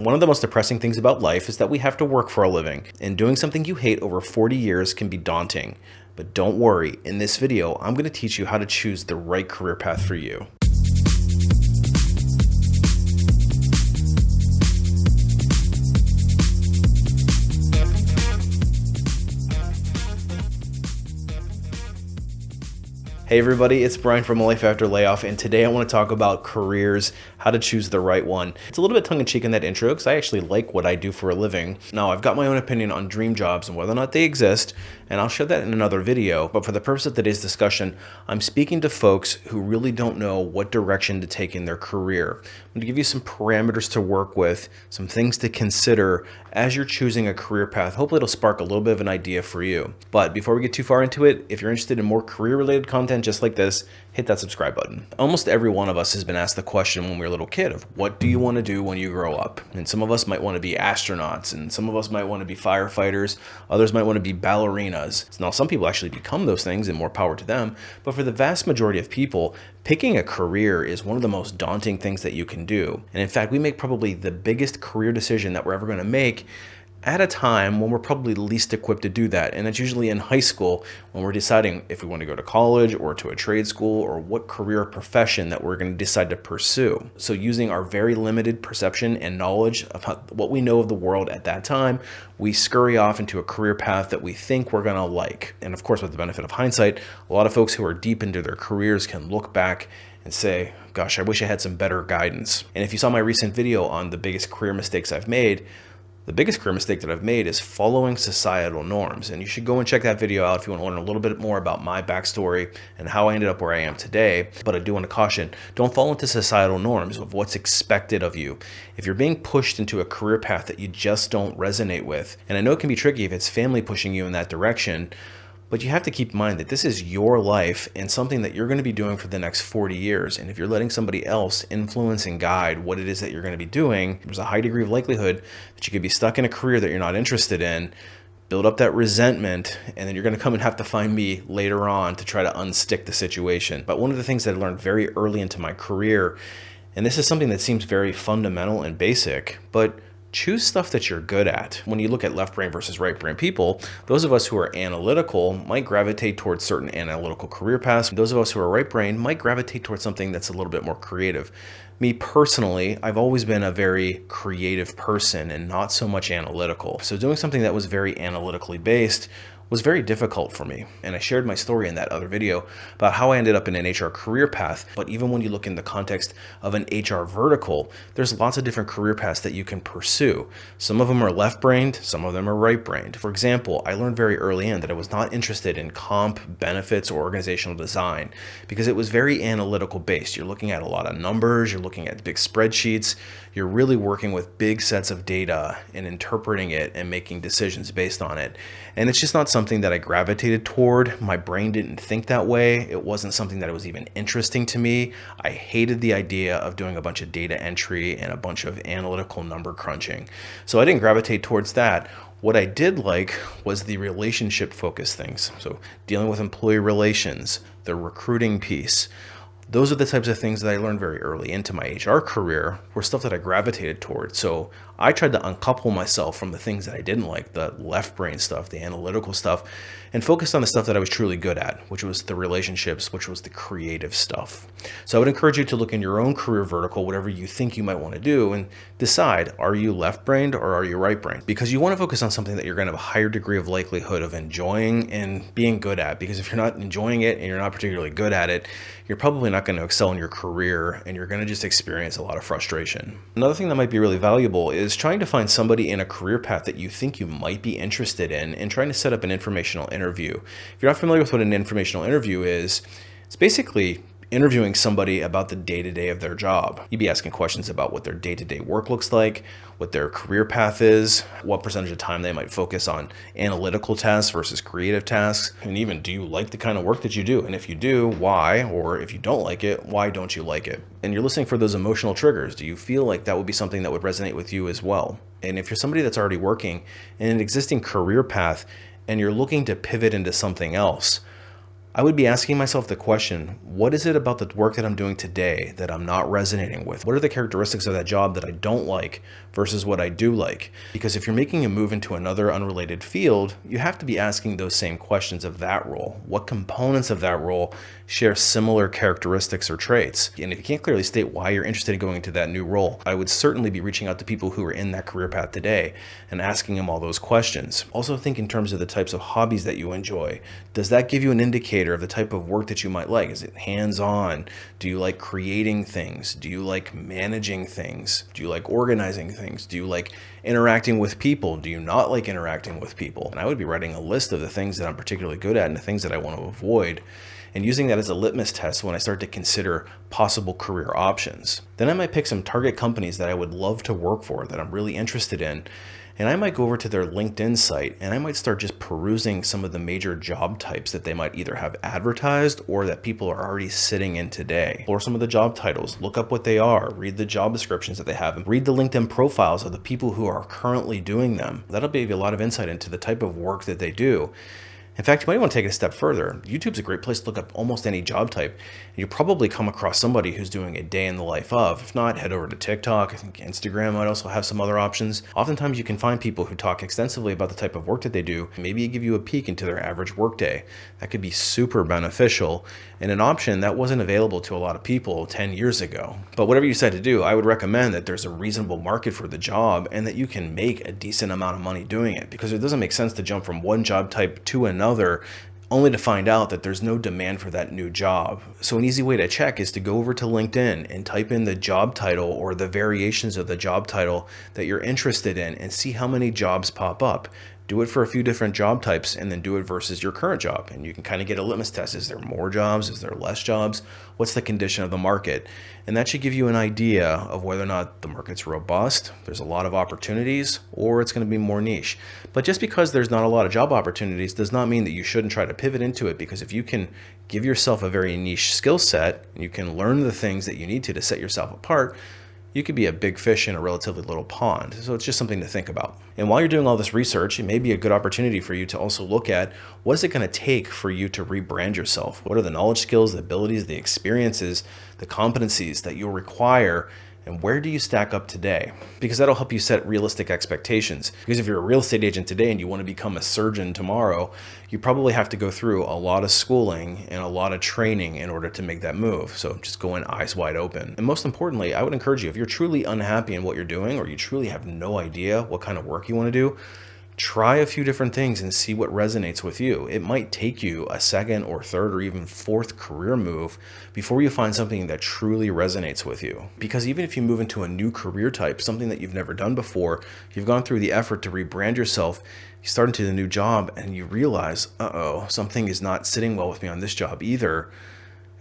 One of the most depressing things about life is that we have to work for a living, and doing something you hate over 40 years can be daunting. But don't worry, in this video, I'm going to teach you how to choose the right career path for you. Hey everybody, it's Brian from Life After Layoff, and today I want to talk about careers, how to choose the right one. It's a little bit tongue-in-cheek in that intro because I actually like what I do for a living. Now, I've got my own opinion on dream jobs and whether or not they exist, and I'll share that in another video. But for the purpose of today's discussion, I'm speaking to folks who really don't know what direction to take in their career. I'm going to give you some parameters to work with, some things to consider as you're choosing a career path. Hopefully it'll spark a little bit of an idea for you. But before we get too far into it, if you're interested in more career-related content just like this, hit that subscribe button. Almost every one of us has been asked the question when we were a little kid of what do you want to do when you grow up? And some of us might want to be astronauts, and some of us might want to be firefighters, others might want to be ballerinas. Now, some people actually become those things, and more power to them, but for the vast majority of people, picking a career is one of the most daunting things that you can do. And in fact, we make probably the biggest career decision that we're ever going to make at a time when we're probably least equipped to do that. And it's usually in high school when we're deciding if we want to go to college or to a trade school or what career or profession that we're going to decide to pursue. So using our very limited perception and knowledge about what we know of the world at that time, we scurry off into a career path that we think we're going to like. And of course, with the benefit of hindsight, a lot of folks who are deep into their careers can look back and say, gosh, I wish I had some better guidance. And if you saw my recent video on the biggest career mistakes I've made, the biggest career mistake that I've made is following societal norms. And you should go and check that video out if you want to learn a little bit more about my backstory and how I ended up where I am today. But I do want to caution, don't fall into societal norms of what's expected of you. If you're being pushed into a career path that you just don't resonate with, and I know it can be tricky if it's family pushing you in that direction, but you have to keep in mind that this is your life and something that you're going to be doing for the next 40 years. And if you're letting somebody else influence and guide what it is that you're going to be doing, there's a high degree of likelihood that you could be stuck in a career that you're not interested in, build up that resentment, and then you're going to come and have to find me later on to try to unstick the situation. But one of the things that I learned very early into my career, and this is something that seems very fundamental and basic, but choose stuff that you're good at. When you look at left brain versus right brain people, those of us who are analytical might gravitate towards certain analytical career paths. Those of us who are right brain might gravitate towards something that's a little bit more creative. Me personally, I've always been a very creative person and not so much analytical. So doing something that was very analytically based was very difficult for me. And I shared my story in that other video about how I ended up in an HR career path. But even when you look in the context of an HR vertical, there's lots of different career paths that you can pursue. Some of them are left-brained, some of them are right-brained. For example, I learned very early in that I was not interested in comp, benefits, or organizational design because it was very analytical based. You're looking at a lot of numbers, you're looking at big spreadsheets, you're really working with big sets of data and interpreting it and making decisions based on it. And it's just not something that I gravitated toward. My brain didn't think that way. It wasn't something that was even interesting to me. I hated the idea of doing a bunch of data entry and a bunch of analytical number crunching. So I didn't gravitate towards that. What I did like was the relationship focused things. So dealing with employee relations, the recruiting piece. Those are the types of things that I learned very early into my HR career were stuff that I gravitated toward. So I tried to uncouple myself from the things that I didn't like, the left brain stuff, the analytical stuff, and focused on the stuff that I was truly good at, which was the relationships, which was the creative stuff. So I would encourage you to look in your own career vertical, whatever you think you might want to do, and decide, are you left-brained or are you right-brained? Because you want to focus on something that you're going to have a higher degree of likelihood of enjoying and being good at. Because if you're not enjoying it and you're not particularly good at it, you're probably not going to excel in your career and you're going to just experience a lot of frustration. Another thing that might be really valuable is trying to find somebody in a career path that you think you might be interested in and trying to set up an informational interview. If you're not familiar with what an informational interview is, it's basically interviewing somebody about the day-to-day of their job. You'd be asking questions about what their day-to-day work looks like, what their career path is, what percentage of time they might focus on analytical tasks versus creative tasks, and even do you like the kind of work that you do? And if you do, why? Or if you don't like it, why don't you like it? And you're listening for those emotional triggers. Do you feel like that would be something that would resonate with you as well? And if you're somebody that's already working in an existing career path and you're looking to pivot into something else, I would be asking myself the question, what is it about the work that I'm doing today that I'm not resonating with? What are the characteristics of that job that I don't like versus what I do like? Because if you're making a move into another unrelated field, you have to be asking those same questions of that role. What components of that role share similar characteristics or traits? And if you can't clearly state why you're interested in going into that new role, I would certainly be reaching out to people who are in that career path today and asking them all those questions. Also think in terms of the types of hobbies that you enjoy. Does that give you an indicator of the type of work that you might like? Is it hands-on? Do you like creating things? Do you like managing things? Do you like organizing things? Do you like interacting with people? Do you not like interacting with people? And I would be writing a list of the things that I'm particularly good at and the things that I want to avoid, and using that as a litmus test when I start to consider possible career options. Then I might pick some target companies that I would love to work for, that I'm really interested in, and I might go over to their LinkedIn site and I might start just perusing some of the major job types that they might either have advertised or that people are already sitting in today. Or some of the job titles, look up what they are, read the job descriptions that they have, and read the LinkedIn profiles of the people who are currently doing them. That'll give you a lot of insight into the type of work that they do. In fact, you might want to take it a step further. YouTube's a great place to look up almost any job type, and you'll probably come across somebody who's doing a day in the life of. If not, head over to TikTok. I think Instagram might also have some other options. Oftentimes you can find people who talk extensively about the type of work that they do. Maybe give you a peek into their average workday. That could be super beneficial and an option that wasn't available to a lot of people 10 years ago. But whatever you decide to do, I would recommend that there's a reasonable market for the job and that you can make a decent amount of money doing it, because it doesn't make sense to jump from one job type to another only to find out that there's no demand for that new job. So an easy way to check is to go over to LinkedIn and type in the job title or the variations of the job title that you're interested in and see how many jobs pop up. Do it for a few different job types and then do it versus your current job. And you can kind of get a litmus test. Is there more jobs? Is there less jobs? What's the condition of the market? And that should give you an idea of whether or not the market's robust, there's a lot of opportunities, or it's going to be more niche. But just because there's not a lot of job opportunities does not mean that you shouldn't try to pivot into it, because if you can give yourself a very niche skill set, you can learn the things that you need to set yourself apart, you could be a big fish in a relatively little pond. So it's just something to think about. And while you're doing all this research, it may be a good opportunity for you to also look at what is it going to take for you to rebrand yourself? What are the knowledge, skills, the abilities, the experiences, the competencies that you'll require, and where do you stack up today? Because that'll help you set realistic expectations. Because if you're a real estate agent today and you want to become a surgeon tomorrow, you probably have to go through a lot of schooling and a lot of training in order to make that move. So just go in eyes wide open. And most importantly, I would encourage you, if you're truly unhappy in what you're doing, or you truly have no idea what kind of work you want to do, try a few different things and see what resonates with you. It might take you a second or third or even fourth career move before you find something that truly resonates with you. Because even if you move into a new career type, something that you've never done before, you've gone through the effort to rebrand yourself, you start into the new job and you realize, uh-oh, something is not sitting well with me on this job either.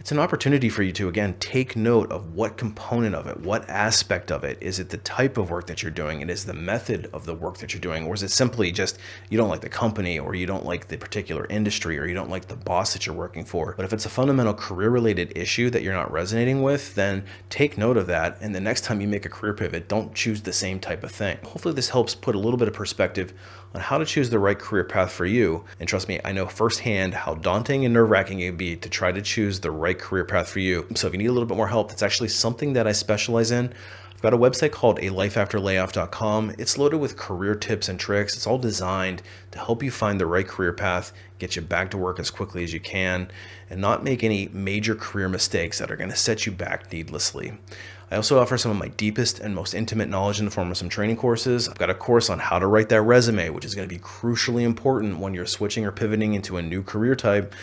It's an opportunity for you to, again, take note of what component of it, what aspect of it. Is it the type of work that you're doing? And is the method of the work that you're doing? Or is it simply just you don't like the company, or you don't like the particular industry, or you don't like the boss that you're working for? But if it's a fundamental career-related issue that you're not resonating with, then take note of that. And the next time you make a career pivot, don't choose the same type of thing. Hopefully this helps put a little bit of perspective on how to choose the right career path for you. And trust me, I know firsthand how daunting and nerve-wracking it can be to try to choose the right career path for you. So if you need a little bit more help, that's actually something that I specialize in. I've got a website called alifeafterlayoff.com. It's loaded with career tips and tricks. It's all designed to help you find the right career path, get you back to work as quickly as you can, and not make any major career mistakes that are going to set you back needlessly. I also offer some of my deepest and most intimate knowledge in the form of some training courses. I've got a course on how to write that resume, which is going to be crucially important when you're switching or pivoting into a new career type.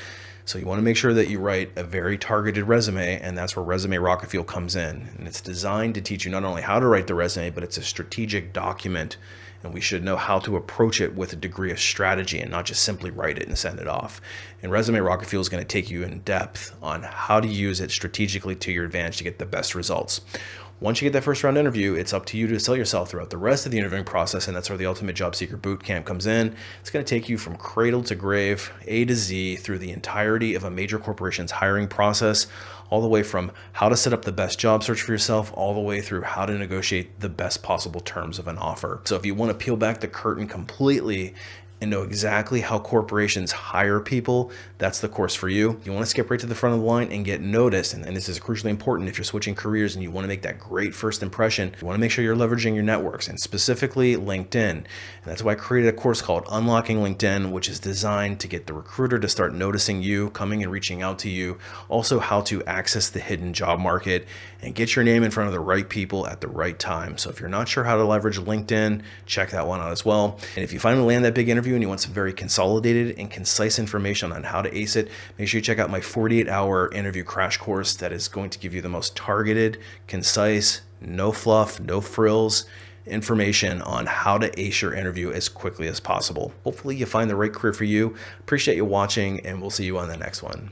So you want to make sure that you write a very targeted resume, and that's where Resume Rocket Fuel comes in. And it's designed to teach you not only how to write the resume, but it's a strategic document, and we should know how to approach it with a degree of strategy and not just simply write it and send it off. And Resume Rocket Fuel is going to take you in depth on how to use it strategically to your advantage to get the best results. Once you get that first round interview, it's up to you to sell yourself throughout the rest of the interviewing process, and that's where the Ultimate Job Seeker Bootcamp comes in. It's going to take you from cradle to grave, A to Z, through the entirety of a major corporation's hiring process, all the way from how to set up the best job search for yourself, all the way through how to negotiate the best possible terms of an offer. So if you want to peel back the curtain completely and know exactly how corporations hire people, that's the course for you. You want to skip right to the front of the line and get noticed. And this is crucially important if you're switching careers and you want to make that great first impression. You want to make sure you're leveraging your networks, and specifically LinkedIn. And that's why I created a course called Unlocking LinkedIn, which is designed to get the recruiter to start noticing you, coming and reaching out to you. Also, how to access the hidden job market and get your name in front of the right people at the right time. So if you're not sure how to leverage LinkedIn, check that one out as well. And if you finally land that big interview and you want some very consolidated and concise information on how to ace it, make sure you check out my 48-hour interview crash course that is going to give you the most targeted, concise, no fluff, no frills information on how to ace your interview as quickly as possible. Hopefully you find the right career for you. Appreciate you watching, and we'll see you on the next one.